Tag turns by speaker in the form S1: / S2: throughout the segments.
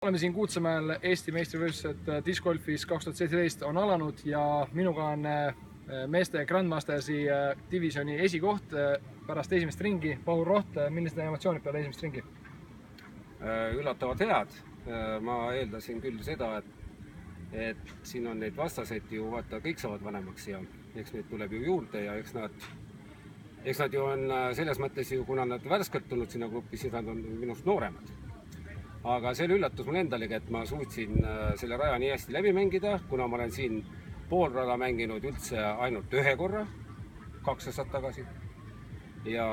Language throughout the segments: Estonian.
S1: Oleme siin Kuutsemäel Eesti meistrivõistlused discgolfis 2017 on alanud ja minuga on meeste Grandmastersi divisjoni esikoht pärast esimest ringi. Paul Roht, millised emotsioonid peale esimest ringi?
S2: Üllatavad head. Ma eeldasin küll seda, et siin on neid vastaseid ju, vaata, kõik saavad vanemaks ja eks neid tuleb ju juurde ja eks nad ju on selles mõttes ju, kuna nad värskelt tulnud sinna gruppi, siis nad on minust nooremad. Aga see oli üllatus mul endalegi, et ma suutsin selle raja nii hästi läbi mängida, kuna ma olen siin poolrada mänginud üldse ainult ühe korra, 2 aastat tagasi. Ja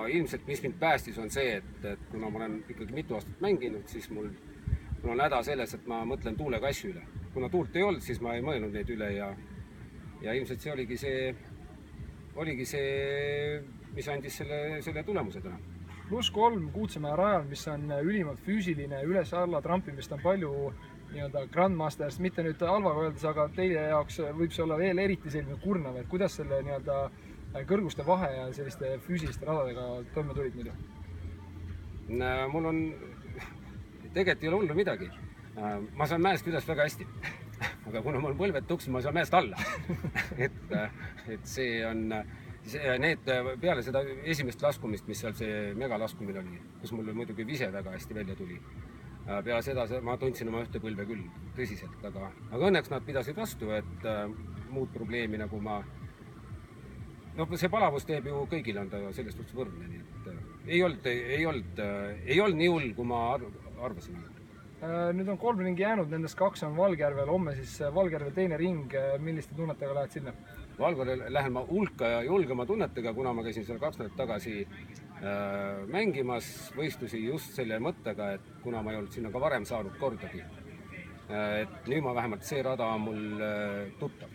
S2: ilmselt, mis mind päästis, on see, et kuna ma olen ikkagi mitu aastat mänginud, siis mul on häda selles, et ma mõtlen tuulega asju üle. Kuna tuult ei olnud, siis ma ei mõelnud neid üle ja ilmselt see oligi see, mis andis selle tulemuse täna.
S1: +3 Kuutsemäe rajal, mis on ülimalt füüsiline, üles-alla trampimist on palju Grandmasters, mitte nüüd halvaga öeldes, aga teie jaoks võib see olla veel eriti selline kurnav, et kuidas selle kõrguste vahe ja selliste füüsiliste radadega toime tulid muidu?
S2: Mul on, tegelikult ei ole hullu midagi. Ma saan mäest üles väga hästi, aga kuna mul on põlved tuks, ma saan mäest alla. et see on... Need peale seda esimest laskumist, mis seal see megalaskumine oli, kus mul muidugi vise väga hästi välja tuli. Peale seda ma tundsin oma ühte põlve küll tõsiselt, aga õnneks nad pidasid vastu, et muud probleemi nagu see palavus teeb ju kõigil on ta sellest suhtes võrdne, nii et ei olnud nii hull, kui ma arvasin.
S1: Nüüd on 3 ringi jäänud, nendest 2 on Valgjärvel, homme siis Valgjärvel teine ring, milliste tunnetega lähed sinna?
S2: Valgjärvel lähen ma hulka ja julgema tunnetega, kuna ma käisin seal 2 nädalat tagasi mängimas võistlusi just selle mõttega, et kuna ma ei olnud sinna ka varem saanud kordagi. Et nüüd ma vähemalt see rada on mul tuttav.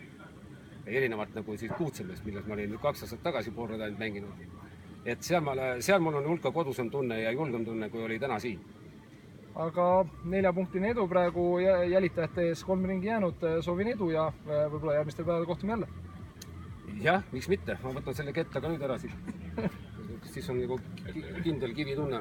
S2: Erinevalt nagu siis Kuutsemäest, milles ma olin 2 aastat tagasi pool rada mänginud. Et seal mul on hulka kodusem tunne ja julgem tunne, kui oli täna siin.
S1: Aga 4-punktine edu praegu jälitajate ees, 3 ringi jäänud, soovin edu ja võib-olla järgmistel päevadel kohtume jälle.
S2: Jah, miks mitte, ma võtan selle kettaga nüüd ära siis. Siis on nagu kindel kivi tunne.